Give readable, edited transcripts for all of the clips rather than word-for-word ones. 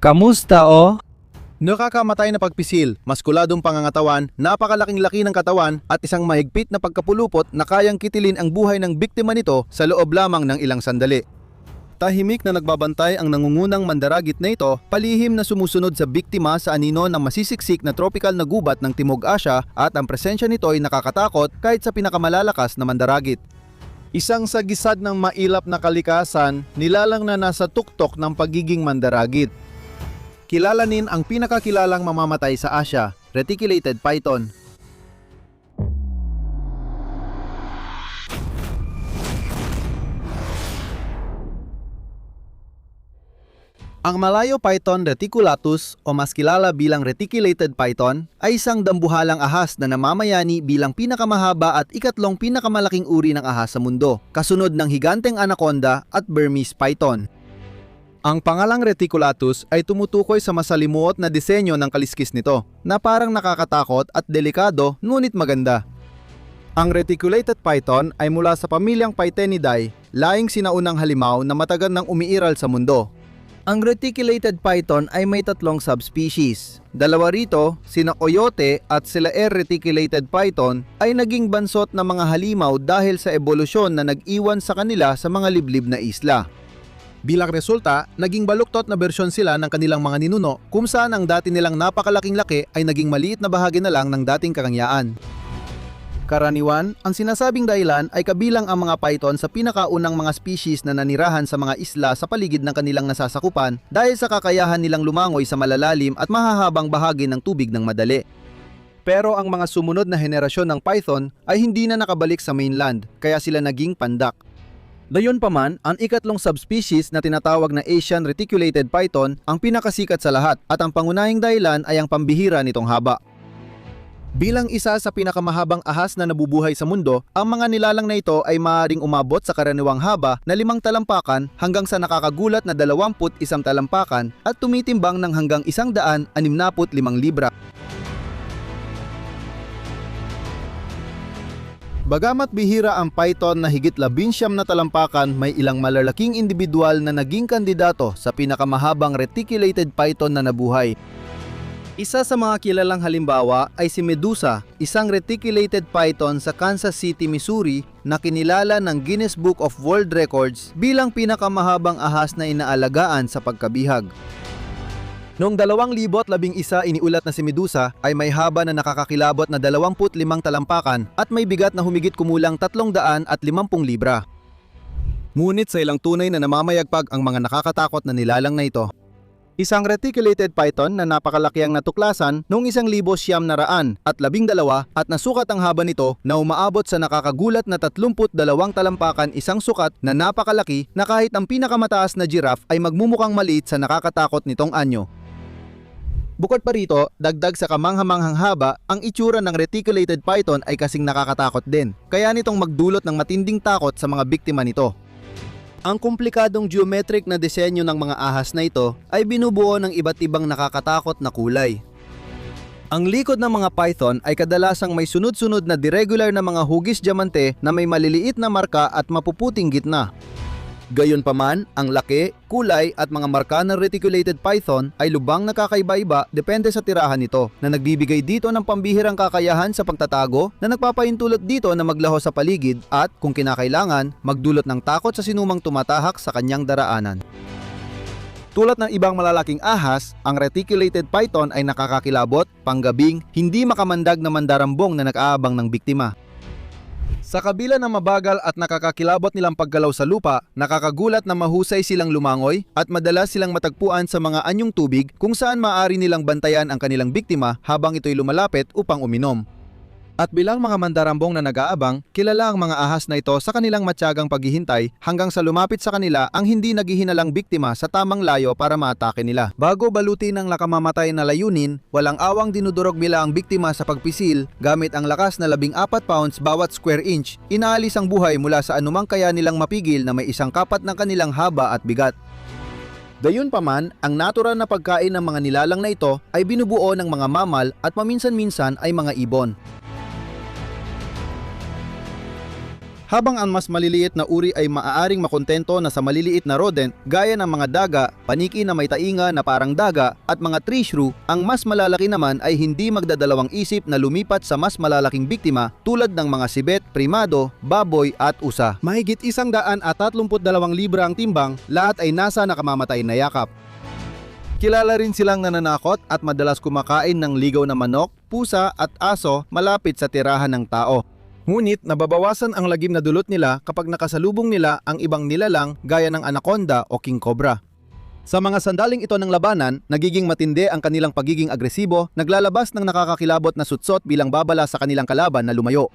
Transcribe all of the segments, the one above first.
Kamusta o? Nakakamatay na pagpisil, maskuladong pangangatawan, napakalaking laki ng katawan at isang mahigpit na pagkapulupot na kayang kitilin ang buhay ng biktima nito sa loob lamang ng ilang sandali. Tahimik na nagbabantay ang nangungunang mandaragit na ito, palihim na sumusunod sa biktima sa anino ng masisiksik na tropical na gubat ng Timog Asya at ang presensya nito ay nakakatakot kahit sa pinakamalalakas na mandaragit. Isang sagisad ng mailap na kalikasan, nilalang na nasa tuktok ng pagiging mandaragit. Kilalanin ang pinakakilalang mamamatay sa Asya, reticulated python. Ang Malayo python reticulatus o mas kilala bilang reticulated python ay isang dambuhalang ahas na namamayani bilang pinakamahaba at ikatlong pinakamalaking uri ng ahas sa mundo, kasunod ng higanteng anaconda at Burmese python. Ang pangalang reticulatus ay tumutukoy sa masalimuot na disenyo ng kaliskis nito na parang nakakatakot at delikado ngunit maganda. Ang reticulated python ay mula sa pamilyang Pythonidae, laing sinaunang halimaw na matagal nang umiiral sa mundo. Ang reticulated python ay may tatlong subspecies. Dalawa rito, sina coyote at sila reticulated python ay naging bansot na mga halimaw dahil sa ebolusyon na nag-iwan sa kanila sa mga liblib na isla. Bilang resulta, naging baluktot na bersyon sila ng kanilang mga ninuno kung saan ang dati nilang napakalaking laki ay naging maliit na bahagi na lang ng dating karangyaan. Karaniwan, ang sinasabing dahilan ay kabilang ang mga python sa pinakaunang mga species na nanirahan sa mga isla sa paligid ng kanilang nasasakupan dahil sa kakayahan nilang lumangoy sa malalalim at mahahabang bahagi ng tubig ng madali. Pero ang mga sumunod na henerasyon ng python ay hindi na nakabalik sa mainland, kaya sila naging pandak. Gayunpaman, ang ikatlong subspecies na tinatawag na Asian reticulated python ang pinakasikat sa lahat at ang pangunahing dahilan ay ang pambihira nitong haba. Bilang isa sa pinakamahabang ahas na nabubuhay sa mundo, ang mga nilalang na ito ay maaaring umabot sa karaniwang haba na 5 talampakan hanggang sa nakakagulat na 21 talampakan at tumitimbang ng hanggang 165 libra. Bagamat bihira ang python na higit 19 na talampakan, may ilang malalaking individual na naging kandidato sa pinakamahabang reticulated python na nabuhay. Isa sa mga kilalang halimbawa ay si Medusa, isang reticulated python sa Kansas City, Missouri na kinilala ng Guinness Book of World Records bilang pinakamahabang ahas na inaalagaan sa pagkabihag. Noong 2011 iniulat na si Medusa ay may haba na nakakakilabot na 25 talampakan at may bigat na humigit kumulang 350 libra. Ngunit sa ilang tunay na namamayagpag ang mga nakakatakot na nilalang na ito. Isang reticulated python na napakalaki ang natuklasan noong 1912 at nasukat ang haba nito na umaabot sa nakakagulat na 32 talampakan, isang sukat na napakalaki na kahit ang pinakamataas na giraffe ay magmumukhang maliit sa nakakatakot nitong anyo. Bukod pa rito, dagdag sa kamanghamanghang haba, ang itsura ng reticulated python ay kasing nakakatakot din, kaya nitong magdulot ng matinding takot sa mga biktima nito. Ang komplikadong geometric na disenyo ng mga ahas na ito ay binubuo ng iba't ibang nakakatakot na kulay. Ang likod ng mga python ay kadalasang may sunod-sunod na irregular na mga hugis diamante na may maliliit na marka at mapuputing gitna. Gayunpaman, ang laki, kulay at mga marka ng reticulated python ay lubang nakakaiba-iba depende sa tirahan nito na nagbibigay dito ng pambihirang kakayahan sa pagtatago na nagpapahintulot dito na maglaho sa paligid at, kung kinakailangan, magdulot ng takot sa sinumang tumatahak sa kanyang daraanan. Tulad ng ibang malalaking ahas, ang reticulated python ay nakakakilabot, panggabing, hindi makamandag na mandarambong na nag-aabang ng biktima. Sa kabila ng mabagal at nakakakilabot nilang paggalaw sa lupa, nakakagulat na mahusay silang lumangoy at madalas silang matagpuan sa mga anyong tubig kung saan maaari nilang bantayan ang kanilang biktima habang ito'y lumalapit upang uminom. At bilang mga mandarambong na nag-aabang, kilala ang mga ahas na ito sa kanilang matyagang paghihintay hanggang sa lumapit sa kanila ang hindi naghihinalang biktima sa tamang layo para maatake nila. Bago balutin ng nakamamatay na layunin, walang awang dinudurog nila ang biktima sa pagpisil gamit ang lakas na 14 pounds bawat square inch. Inaalis ang buhay mula sa anumang kaya nilang mapigil na may isang kapat ng kanilang haba at bigat. Gayunpaman, ang natural na pagkain ng mga nilalang na ito ay binubuo ng mga mamal at paminsan-minsan ay mga ibon. Habang ang mas maliliit na uri ay maaaring makontento na sa maliliit na rodent gaya ng mga daga, paniki na may tainga na parang daga at mga tree shrew, ang mas malalaki naman ay hindi magdadalawang isip na lumipat sa mas malalaking biktima tulad ng mga sibet, primado, baboy at usa. Mahigit 132 libra ang timbang, lahat ay nasa nakamamatay na yakap. Kilala rin silang nananakot at madalas kumakain ng ligaw na manok, pusa at aso malapit sa tirahan ng tao. Ngunit nababawasan ang lagim na dulot nila kapag nakasalubong nila ang ibang nilalang gaya ng anaconda o king cobra. Sa mga sandaling ito ng labanan, nagiging matindi ang kanilang pagiging agresibo, naglalabas ng nakakakilabot na sutsot bilang babala sa kanilang kalaban na lumayo.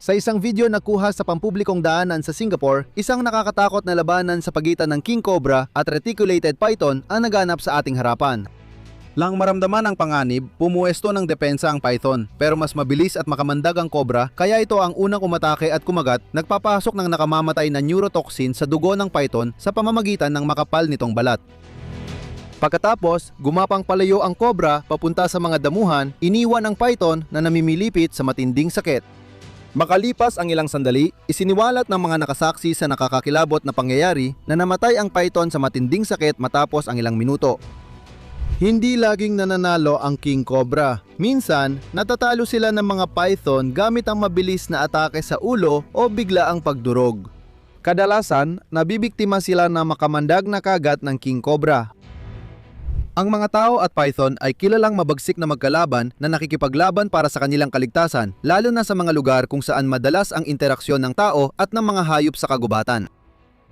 Sa isang video na kuha sa pampublikong daanan sa Singapore, isang nakakatakot na labanan sa pagitan ng king cobra at reticulated python ang naganap sa ating harapan. Lang maramdaman ang panganib, pumuwesto ng depensa ang python, pero mas mabilis at makamandag ang cobra, kaya ito ang unang umatake at kumagat, nagpapasok ng nakamamatay na neurotoxin sa dugo ng python sa pamamagitan ng makapal nitong balat. Pagkatapos, gumapang palayo ang cobra papunta sa mga damuhan, iniwan ang python na namimilipit sa matinding sakit. Makalipas ang ilang sandali, isiniwalat ng mga nakasaksi sa nakakakilabot na pangyayari na namatay ang python sa matinding sakit matapos ang ilang minuto. Hindi laging nananalo ang king cobra. Minsan, natatalo sila ng mga python gamit ang mabilis na atake sa ulo o biglaang pagdurog. Kadalasan, nabibiktima sila na makamandag na kagat ng king cobra. Ang mga tao at python ay kilalang mabagsik na magkalaban na nakikipaglaban para sa kanilang kaligtasan, lalo na sa mga lugar kung saan madalas ang interaksyon ng tao at ng mga hayop sa kagubatan.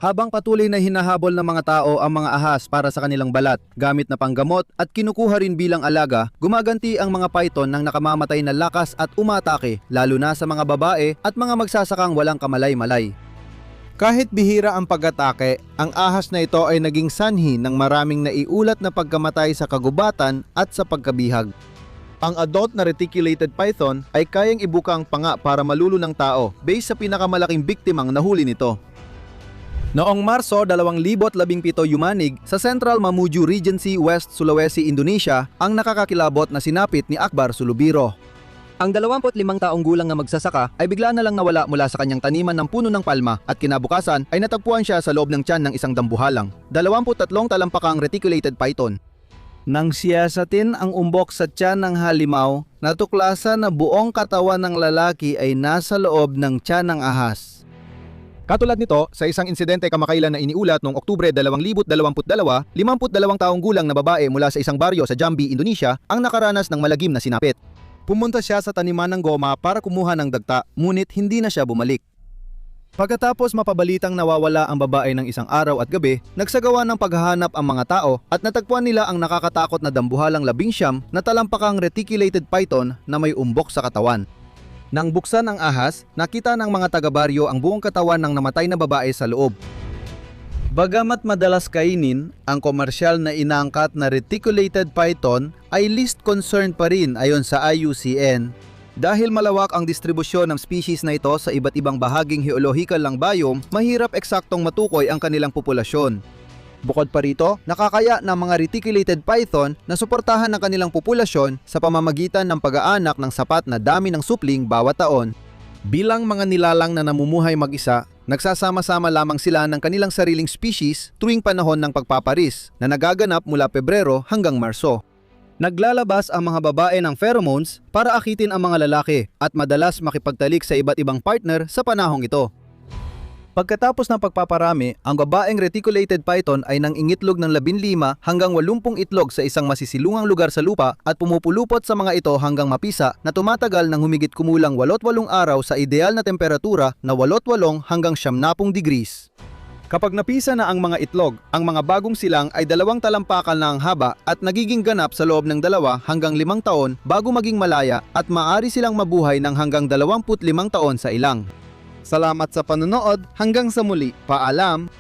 Habang patuloy na hinahabol ng mga tao ang mga ahas para sa kanilang balat, gamit na panggamot at kinukuha rin bilang alaga, gumaganti ang mga python ng nakamamatay na lakas at umatake, lalo na sa mga babae at mga magsasakang walang kamalay-malay. Kahit bihira ang pag-atake, ang ahas na ito ay naging sanhi ng maraming naiulat na pagkamatay sa kagubatan at sa pagkabihag. Ang adult na reticulated python ay kayang ibuka ang panga para malulo ng tao based sa pinakamalaking biktimang nahuli nito. Noong Marso 2017 yumanig sa Central Mamuju Regency, West Sulawesi, Indonesia, ang nakakakilabot na sinapit ni Akbar Sulubiro. Ang 25 taong gulang na magsasaka ay bigla na lang nawala mula sa kanyang taniman ng puno ng palma at kinabukasan ay natagpuan siya sa loob ng tiyan ng isang dambuhalang, 23 talampakang reticulated python. Nang siyasatin ang umbok sa tiyan ng halimaw, natuklasan na buong katawan ng lalaki ay nasa loob ng tiyan ng ahas. Katulad nito, sa isang insidente kamakailan na iniulat noong Oktubre 2022, 52 taong gulang na babae mula sa isang baryo sa Jambi, Indonesia, ang nakaranas ng malagim na sinapit. Pumunta siya sa taniman ng goma para kumuha ng dagta, ngunit hindi na siya bumalik. Pagkatapos mapabalitang nawawala ang babae ng isang araw at gabi, nagsagawa ng paghahanap ang mga tao at natagpuan nila ang nakakatakot na dambuhalang 19 na talampakang reticulated python na may umbok sa katawan. Nang buksan ang ahas, nakita ng mga taga-baryo ang buong katawan ng namatay na babae sa loob. Bagamat madalas kainin, ang komersyal na inaangkat na reticulated python ay least concern pa rin ayon sa IUCN. Dahil malawak ang distribusyon ng species na ito sa iba't ibang bahaging geolohikal ng biome, mahirap eksaktong matukoy ang kanilang populasyon. Bukod pa rito, nakakaya ng mga reticulated python na suportahan ang kanilang populasyon sa pamamagitan ng pag-aanak ng sapat na dami ng supling bawat taon. Bilang mga nilalang na namumuhay mag-isa, nagsasama-sama lamang sila ng kanilang sariling species tuwing panahon ng pagpaparis na nagaganap mula Pebrero hanggang Marso. Naglalabas ang mga babae ng pheromones para akitin ang mga lalaki at madalas makipagtalik sa iba't ibang partner sa panahong ito. Pagkatapos ng pagpaparami, ang babaeng reticulated python ay nangingitlog ng 15 hanggang 80 itlog sa isang masisilungang lugar sa lupa at pumupulupot sa mga ito hanggang mapisa na tumatagal ng humigit kumulang 88 araw sa ideal na temperatura na 88 hanggang 90 degrees. Kapag napisa na ang mga itlog, ang mga bagong silang ay 2 talampakan na ang haba at nagiging ganap sa loob ng 2 hanggang 5 taon bago maging malaya at maaari silang mabuhay ng hanggang 25 taon sa ilang. Salamat sa panonood, hanggang sa muli, paalam!